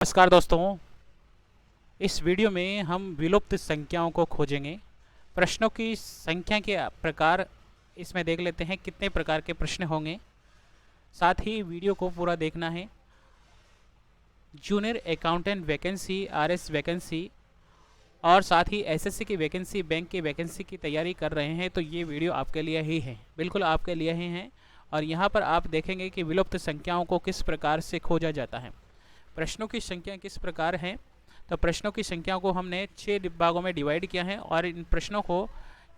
नमस्कार दोस्तों, इस वीडियो में हम विलुप्त संख्याओं को खोजेंगे। प्रश्नों की संख्या के प्रकार इसमें देख लेते हैं, कितने प्रकार के प्रश्न होंगे। साथ ही वीडियो को पूरा देखना है। Junior accountant vacancy, RS vacancy और साथ ही एसएससी की वैकेंसी, बैंक की वैकेंसी की तैयारी कर रहे हैं तो ये वीडियो आपके लिए ही है, बिल्कुल आपके लिए ही है। और यहाँ पर आप देखेंगे कि विलुप्त संख्याओं को किस प्रकार से खोजा जाता है। प्रश्नों की संख्या किस प्रकार है, तो प्रश्नों की संख्या को हमने 6 भागों में डिवाइड किया है और इन प्रश्नों को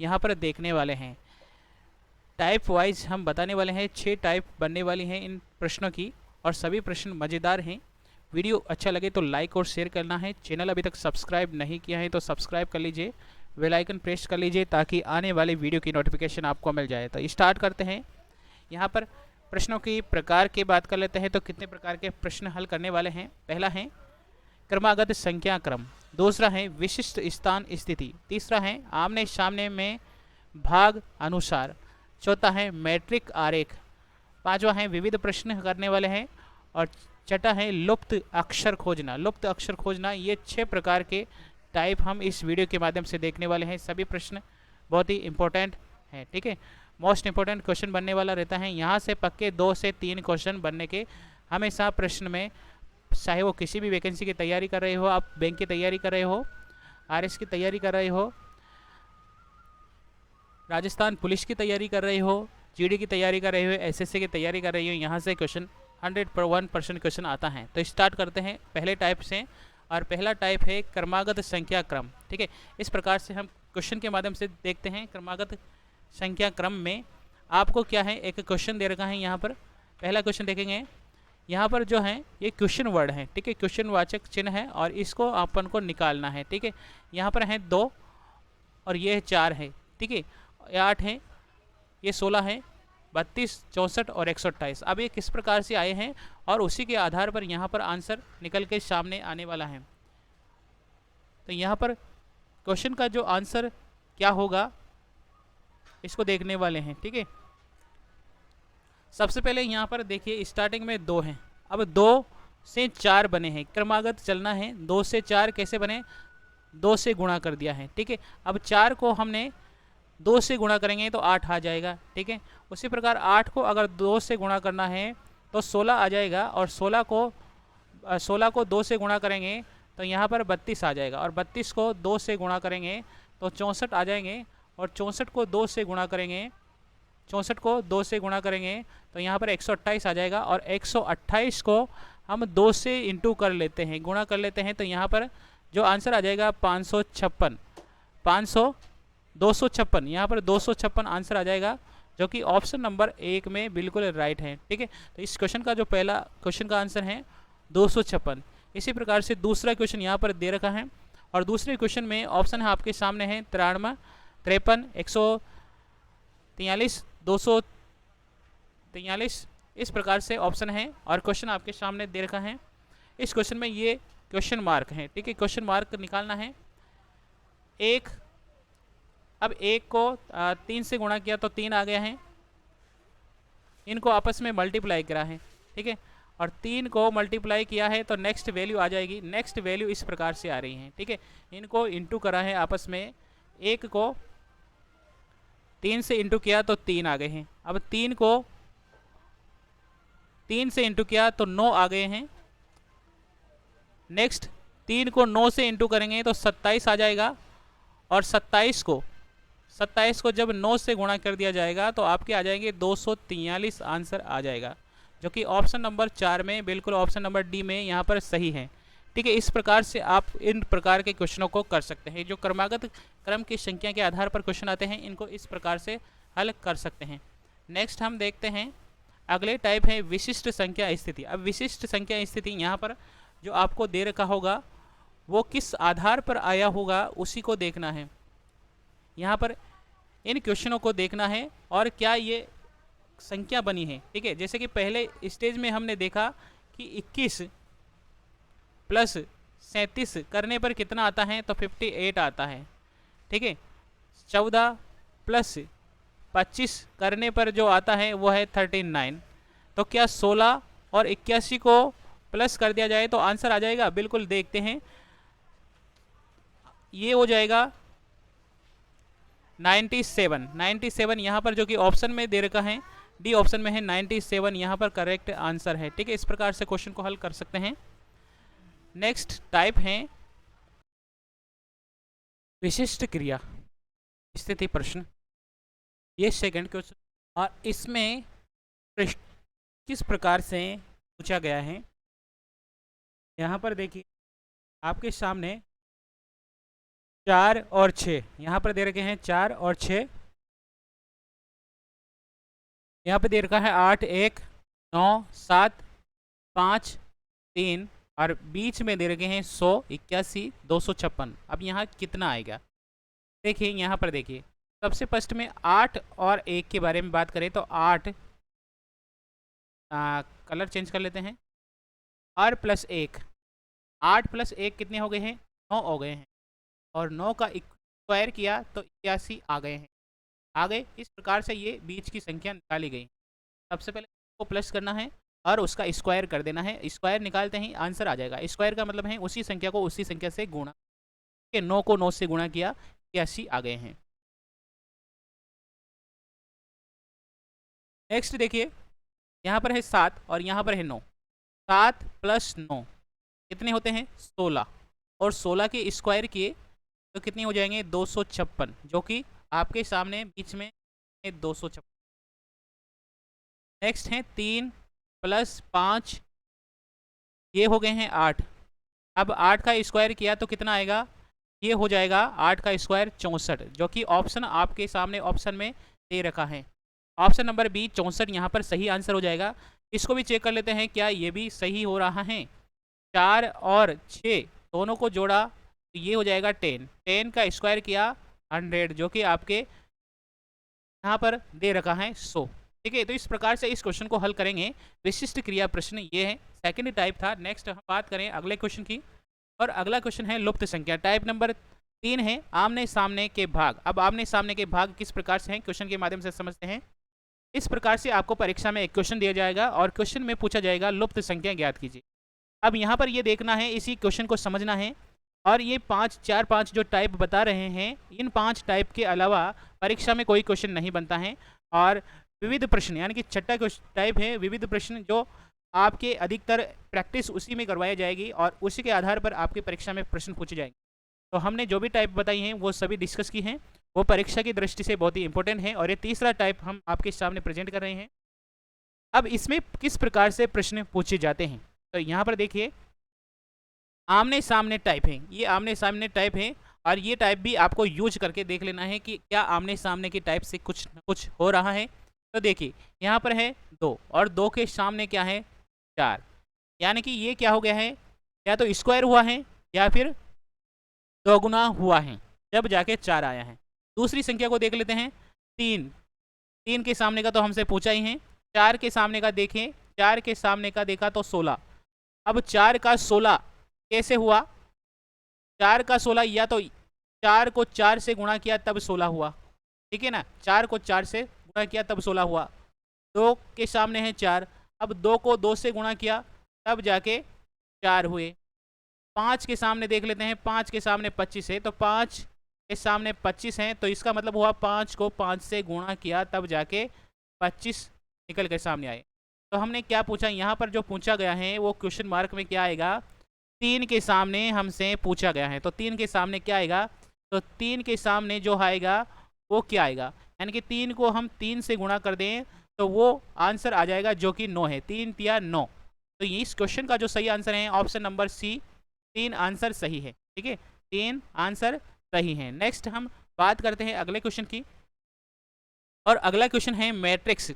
यहाँ पर देखने वाले हैं। टाइप वाइज हम बताने वाले हैं, 6 टाइप बनने वाली हैं इन प्रश्नों की और सभी प्रश्न मज़ेदार हैं। वीडियो अच्छा लगे तो लाइक और शेयर करना है। चैनल अभी तक सब्सक्राइब नहीं किया है तो सब्सक्राइब कर लीजिए, बेल आइकन प्रेस कर लीजिए ताकि आने वाली वीडियो की नोटिफिकेशन आपको मिल जाए। तो स्टार्ट करते हैं। यहाँ पर प्रश्नों की प्रकार की बात कर लेते हैं तो कितने प्रकार के प्रश्न हल करने वाले हैं। पहला है क्रमागत संख्या क्रम, दूसरा है विशिष्ट स्थान स्थिति, तीसरा है आमने सामने में भाग अनुसार, चौथा है मैट्रिक आरेख, पांचवा है विविध प्रश्न करने वाले हैं और छठा है लुप्त अक्षर खोजना। लुप्त अक्षर खोजना, ये 6 प्रकार के टाइप हम इस वीडियो के माध्यम से देखने वाले हैं। सभी प्रश्न बहुत ही इंपॉर्टेंट हैं, ठीक है। मोस्ट इंपॉर्टेंट क्वेश्चन बनने वाला रहता है। यहाँ से पक्के 2 से 3 क्वेश्चन बनने के हमेशा प्रश्न में, चाहे वो किसी भी वैकेंसी की तैयारी कर रहे हो, आप बैंक की तैयारी कर रहे हो, आरएस की तैयारी कर रहे हो, राजस्थान पुलिस की तैयारी कर रहे हो, जीडी की तैयारी कर रहे हो, एसएससी की तैयारी कर रही हो, यहाँ से क्वेश्चन 101% क्वेश्चन आता है। तो स्टार्ट करते हैं पहले टाइप से और पहला टाइप है क्रमागत संख्या क्रम, ठीक है। इस प्रकार से हम क्वेश्चन के माध्यम से देखते हैं। क्रमागत संख्या क्रम में आपको क्या है, एक क्वेश्चन दे रखा है। यहाँ पर पहला क्वेश्चन देखेंगे, यहाँ पर जो है ये क्वेश्चन वर्ड है, ठीक है, क्वेश्चन वाचक चिन्ह है और इसको अपन को निकालना है, ठीक है। यहाँ पर है 2 और ये 4 है, ठीक है, ये 8 है, ये 16 है, 32, 64 और 128। अब ये किस प्रकार से आए हैं और उसी के आधार पर यहाँ पर आंसर निकल के सामने आने वाला है। तो यहाँ पर क्वेश्चन का जो आंसर क्या होगा इसको देखने वाले हैं, ठीक है। सबसे पहले यहाँ पर देखिए स्टार्टिंग में 2 हैं, अब 2 से 4 बने हैं, क्रमागत चलना है। 2 से 4 कैसे बने, 2 से गुणा कर दिया है, ठीक है। अब 4 को हमने 2 से गुणा करेंगे तो 8 आ जाएगा, ठीक है। उसी प्रकार 8 को अगर 2 से गुणा करना है तो 16 आ जाएगा और 16 को 2 से गुणा करेंगे तो यहाँ पर 32 आ जाएगा और 32 को 2 से गुणा करेंगे तो 64 आ जाएंगे और 64 को 2 से गुणा करेंगे, 64 को 2 से गुणा करेंगे तो यहाँ पर 128 आ जाएगा और 128 को हम 2 से इंटू कर लेते हैं, गुणा कर लेते हैं तो यहाँ पर जो आंसर आ जाएगा 256, यहाँ पर 256 आंसर आ जाएगा, जो कि ऑप्शन नंबर 1 में बिल्कुल राइट है, ठीक है। तो इस क्वेश्चन का जो पहला क्वेश्चन का आंसर है 256। इसी प्रकार से दूसरा क्वेश्चन यहाँ पर दे रखा है और दूसरे क्वेश्चन में ऑप्शन है आपके सामने है 93, 53, 143, 243, इस प्रकार से ऑप्शन है और क्वेश्चन आपके सामने दे रखा है। इस क्वेश्चन में ये क्वेश्चन मार्क है, ठीक है, क्वेश्चन मार्क निकालना है। अब 1 को 3 से गुणा किया तो 3 आ गया है, इनको आपस में मल्टीप्लाई करा है, ठीक है, और 3 को मल्टीप्लाई किया है तो नेक्स्ट वैल्यू आ जाएगी। नेक्स्ट वैल्यू इस प्रकार से आ रही है, ठीक है, इनको इंटू करा है आपस में। 1 को 3 से इंटू किया तो 3 आ गए हैं, अब 3 को 3 से इंटू किया तो 9 आ गए हैं। नेक्स्ट 3 को 9 से इंटू करेंगे तो 27 आ जाएगा और 27 को जब 9 से गुणा कर दिया जाएगा तो आपके आ जाएंगे 243 आंसर आ जाएगा, जो कि ऑप्शन नंबर 4 में, बिल्कुल ऑप्शन नंबर डी में यहाँ पर सही है, ठीक है। इस प्रकार से आप इन प्रकार के क्वेश्चनों को कर सकते हैं। जो क्रमागत क्रम की संख्या के आधार पर क्वेश्चन आते हैं, इनको इस प्रकार से हल कर सकते हैं। नेक्स्ट हम देखते हैं अगले टाइप है विशिष्ट संख्या स्थिति। अब विशिष्ट संख्या स्थिति यहाँ पर जो आपको दे रखा होगा वो किस आधार पर आया होगा उसी को देखना है। यहाँ पर इन क्वेश्चनों को देखना है और क्या ये संख्या बनी है, ठीक है। जैसे कि पहले स्टेज में हमने देखा कि 21 प्लस 37 करने पर कितना आता है, तो 58 आता है, ठीक है। 14 प्लस 25 करने पर जो आता है वो है 39। तो क्या 16 और 81 को प्लस कर दिया जाए तो आंसर आ जाएगा। बिल्कुल देखते हैं, ये हो जाएगा 97। 97 यहाँ पर जो कि ऑप्शन में दे रखा है, डी ऑप्शन में है 97, यहाँ पर करेक्ट आंसर है। ठीक है, इस प्रकार से क्वेश्चन को हल कर सकते हैं। नेक्स्ट टाइप है विशिष्ट क्रिया स्थिति प्रश्न। ये सेकंड क्वेश्चन, और इसमें किस प्रकार से पूछा गया है, यहाँ पर देखिए आपके सामने 4 और 6 यहाँ पर दे रखे हैं, 4 और 6, यहाँ पे दे रखा है 8, 1, 9, 7, 5, 3, और बीच में दे रखे हैं 100, 81, 256। अब यहाँ कितना आएगा, देखिए यहाँ पर देखिए सबसे फर्स्ट में 8 और 1 के बारे में बात करें तो 8 कलर चेंज कर लेते हैं, और प्लस 1, 8 प्लस 1 कितने हो गए हैं, 9 हो गए हैं, और 9 का स्क्वायर किया तो 81 आ गए हैं, आ गए। इस प्रकार से ये बीच की संख्या निकाली गई। सबसे पहले को प्लस करना है और उसका स्क्वायर कर देना है, स्क्वायर निकालते ही आंसर आ जाएगा। स्क्वायर का मतलब है उसी संख्या को उसी संख्या से गुणा, 9 को 9 से गुणा किया, 81 आ गए हैं। नेक्स्ट देखिए यहाँ पर है 7 और यहाँ पर है 9, 7 प्लस 9 कितने होते हैं, 16, और 16 के स्क्वायर किए तो कितने हो जाएंगे, 256, जो कि आपके सामने बीच में 256। नेक्स्ट है 3 प्लस 5, ये हो गए हैं 8। अब 8 का स्क्वायर किया तो कितना आएगा, ये हो जाएगा 8 का स्क्वायर 64, जो कि ऑप्शन आपके सामने ऑप्शन में दे रखा है। ऑप्शन नंबर बी 64 यहाँ पर सही आंसर हो जाएगा। इसको भी चेक कर लेते हैं क्या ये भी सही हो रहा है। 4 और 6 दोनों को जोड़ा तो ये हो जाएगा 10, 10 का स्क्वायर किया 100, जो कि आपके यहाँ पर दे रखा है 100। ठीक है, तो इस प्रकार से इस क्वेश्चन को हल करेंगे। विशिष्ट क्रिया प्रश्न ये है, सेकेंड टाइप था। नेक्स्ट हम बात करें अगले क्वेश्चन की, और अगला क्वेश्चन है लुप्त संख्या। टाइप नंबर 3 है आमने सामने के भाग। अब आमने सामने के भाग किस प्रकार से हैं, क्वेश्चन के माध्यम से समझते हैं। इस प्रकार से आपको परीक्षा में एक क्वेश्चन दिया जाएगा और क्वेश्चन में पूछा जाएगा लुप्त संख्या ज्ञात कीजिए। अब यहाँ पर ये देखना है, इसी क्वेश्चन को समझना है, और ये 4-5 जो टाइप बता रहे हैं, इन 5 टाइप के अलावा परीक्षा में कोई क्वेश्चन नहीं बनता है। और विविध प्रश्न यानी कि छठा टाइप है विविध प्रश्न, जो आपके अधिकतर प्रैक्टिस उसी में करवाई जाएगी और उसी के आधार पर आपकी परीक्षा में प्रश्न पूछे जाएंगे। तो हमने जो भी टाइप बताई हैं वो सभी डिस्कस की हैं, वो परीक्षा की दृष्टि से बहुत ही इंपॉर्टेंट है। और ये तीसरा टाइप हम आपके सामने प्रेजेंट कर रहे हैं। अब इसमें किस प्रकार से प्रश्न पूछे जाते हैं, तो यहाँ पर देखिए आमने सामने टाइप है, ये आमने सामने टाइप है, और ये टाइप भी आपको यूज करके देख लेना है कि क्या आमने सामने की टाइप से कुछ न कुछ हो रहा है। तो देखिए यहाँ पर है 2 और 2 के सामने क्या है 4, यानी कि ये क्या हो गया है, या तो स्क्वायर हुआ है या फिर दोगुना हुआ है, जब जाके 4 आया है। दूसरी संख्या को देख लेते हैं 3, 3 के सामने का तो हमसे पूछा ही है। 4 के सामने का देखें, 4 के सामने का देखा तो 16। अब 4 का 16 कैसे हुआ, 4 का 16 या तो 4 को 4 से गुणा किया तब 16 हुआ, ठीक है ना, 4 को 4 से गुणा किया तब 16 हुआ। 2 के सामने है 4, अब 2 को 2 से गुणा किया तब जाके 4 हुए। 5 के सामने देख लेते हैं, 5 के सामने 25 है, तो 5 के सामने 25 है, तो इसका मतलब हुआ 5 को 5 से गुणा किया तब जाके 25 निकल कर सामने आए। तो हमने क्या पूछा, यहाँ पर जो पूछा गया है वो क्वेश्चन मार्क में क्या आएगा, 3 के सामने हमसे पूछा गया है, तो 3 के सामने क्या आएगा, तो 3 के सामने जो आएगा वो क्या आएगा, यानी कि 3 को हम 3 से गुणा कर दें तो वो आंसर आ जाएगा जो कि 9 है, 3 या 9। तो इस क्वेश्चन का जो सही आंसर है ऑप्शन नंबर सी, 3 आंसर सही है। ठीक है, 3 आंसर सही है। नेक्स्ट हम बात करते हैं अगले क्वेश्चन की, और अगला क्वेश्चन है मैट्रिक्स।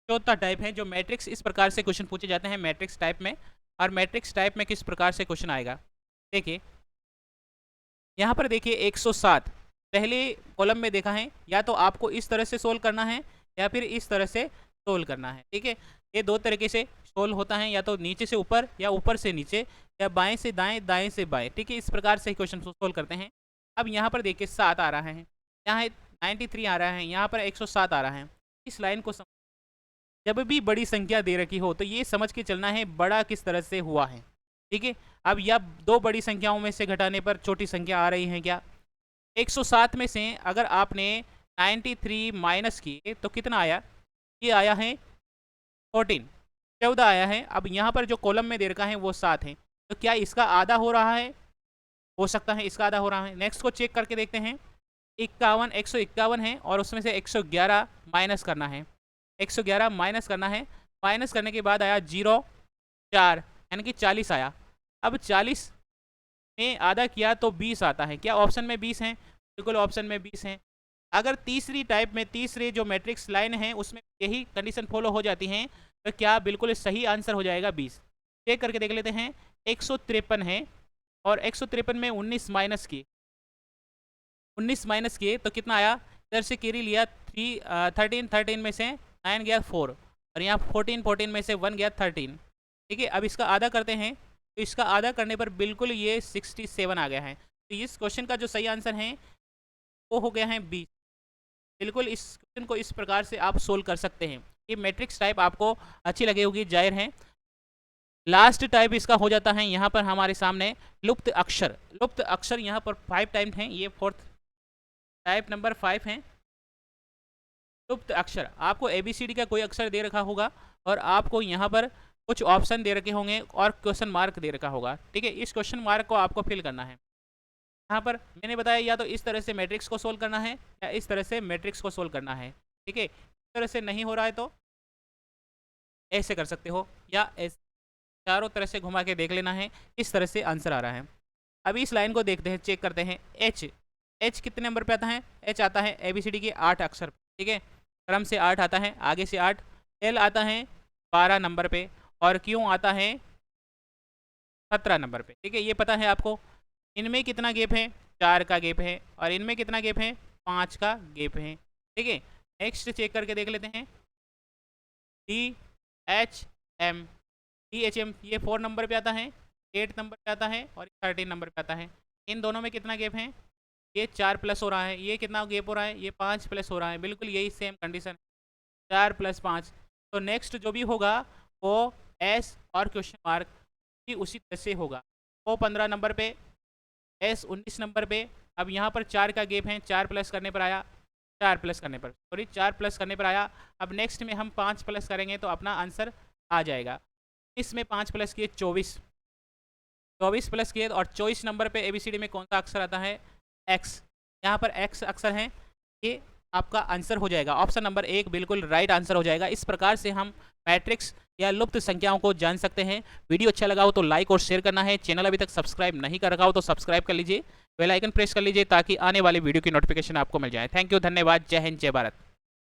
चौथा टाइप है जो मैट्रिक्स, इस प्रकार से क्वेश्चन पूछे जाते हैं मैट्रिक्स टाइप में। और मैट्रिक्स टाइप में किस प्रकार से क्वेश्चन आएगा, देखिए यहाँ पर देखिए 107 पहले कॉलम में देखा है, या तो आपको इस तरह से सोल्व करना है या फिर इस तरह से सोल्व करना है। ठीक है, ये दो तरीके से सोल्व होता है, या तो नीचे से ऊपर या ऊपर से नीचे या बाएं से दाएं दाएं से बाएं। ठीक है, इस प्रकार से क्वेश्चन सोल्व करते हैं। अब यहाँ पर देखिए 7 आ रहा है, यहाँ 93 आ रहा है, यहाँ पर 107 आ रहा है। इस लाइन को जब भी बड़ी संख्या दे रखी हो तो ये समझ के चलना है बड़ा किस तरह से हुआ है। ठीक है। अब यह दो बड़ी संख्याओं में से घटाने पर छोटी संख्या आ रही है क्या? 107 में से अगर आपने 93 माइनस किए तो कितना आया? ये आया है 14, 14 आया है। अब यहाँ पर जो कॉलम में दे रखा है वो 7 है, तो क्या इसका आधा हो रहा है? हो सकता है इसका आधा हो रहा है। नेक्स्ट को चेक करके देखते हैं। 51 151 है और उसमें से 111 माइनस करना है, 111 माइनस करना है। माइनस करने के बाद आया 0 4, यानी कि 40 आया। अब 40 में आधा किया तो 20 आता है। क्या ऑप्शन में 20 है? बिल्कुल ऑप्शन में 20 है। अगर तीसरी टाइप में, तीसरी जो मैट्रिक्स लाइन है उसमें यही कंडीशन फॉलो हो जाती है, तो क्या बिल्कुल सही आंसर हो जाएगा 20। चेक करके देख लेते हैं। 153 है और 153 में 19 माइनस किए, 19 माइनस किए तो कितना आया? इधर से कैरी लिया 13, 13 में से 9 गया 4, और यहाँ 14, 14 में से 1 गया 13। ठीक है, अब इसका आधा करते हैं, तो इसका आधा करने पर बिल्कुल ये 67 आ गया है। तो इस क्वेश्चन का जो सही आंसर है वो हो गया है 20। बिल्कुल इस क्वेश्चन को इस प्रकार से आप सोल्व कर सकते हैं। ये मैट्रिक्स टाइप आपको अच्छी लगी होगी, जाहिर है। लास्ट टाइप इसका हो जाता है यहाँ पर हमारे सामने लुप्त अक्षर। लुप्त अक्षर यहाँ पर 5 टाइप हैं, ये 4th टाइप नंबर 5 है। लुप्त अक्षर, आपको ABCD का कोई अक्षर दे रखा होगा और आपको यहाँ पर कुछ ऑप्शन दे रखे होंगे और क्वेश्चन मार्क दे रखा होगा। ठीक है, इस क्वेश्चन मार्क को आपको फिल करना है। यहाँ पर मैंने बताया या तो इस तरह से मैट्रिक्स को सोल्व करना है या इस तरह से मैट्रिक्स को सोल्व करना है। ठीक है, इस तरह से नहीं हो रहा है तो ऐसे कर सकते हो, या ऐसे चारों तरह से घुमा के देख लेना है, इस तरह से आंसर आ रहा है। अभी इस लाइन को देखते हैं, चेक करते हैं। एच कितने नंबर पे आता है? एच आता है ABCD के 8 अक्षर। ठीक है, क्रम से 8 आता है, आगे से 8। एल आता है 12 नंबर पे और क्यू आता है 17 नंबर पे। ठीक है, ये पता है आपको। इनमें कितना गैप है? 4 का गैप है, और इनमें कितना गैप है? 5 का गैप है। ठीक है, नेक्स्ट चेक करके देख लेते हैं। DHM, DHM ये 4 नंबर पे आता है, 8 नंबर पे आता है और 13 नंबर पे आता है। इन दोनों में कितना गैप है? ये 4 प्लस हो रहा है। ये कितना गैप हो रहा है? ये 5 प्लस हो रहा है। बिल्कुल यही सेम कंडीशन, 4 + 5। तो नेक्स्ट जो भी होगा वो एस और क्वेश्चन मार्क भी उसी तरह से होगा। वो 15 नंबर पे, एस 19 नंबर पे। अब यहाँ पर 4 का गैप है, 4 प्लस करने पर आया, 4 प्लस करने पर, सॉरी 4 प्लस करने पर आया। अब नेक्स्ट में हम 5 प्लस करेंगे तो अपना आंसर आ जाएगा। इसमें 5 प्लस किए 24, 24 प्लस किए, और 24 नंबर पे ABCD में कौन सा अक्षर आता है? एक्स। यहाँ पर एक्स अक्षर है, ये आपका आंसर हो जाएगा। ऑप्शन नंबर 1 बिल्कुल राइट आंसर हो जाएगा। इस प्रकार से हम मैट्रिक्स या लुप्त संख्याओं को जान सकते हैं। वीडियो अच्छा लगा हो तो लाइक और शेयर करना है। चैनल अभी तक सब्सक्राइब नहीं कर रखा हो तो सब्सक्राइब कर लीजिए, बेल आइकन प्रेस कर लीजिए ताकि आने वाली वीडियो की नोटिफिकेशन आपको मिल जाए। थैंक यू, धन्यवाद, जय हिंद, जय भारत।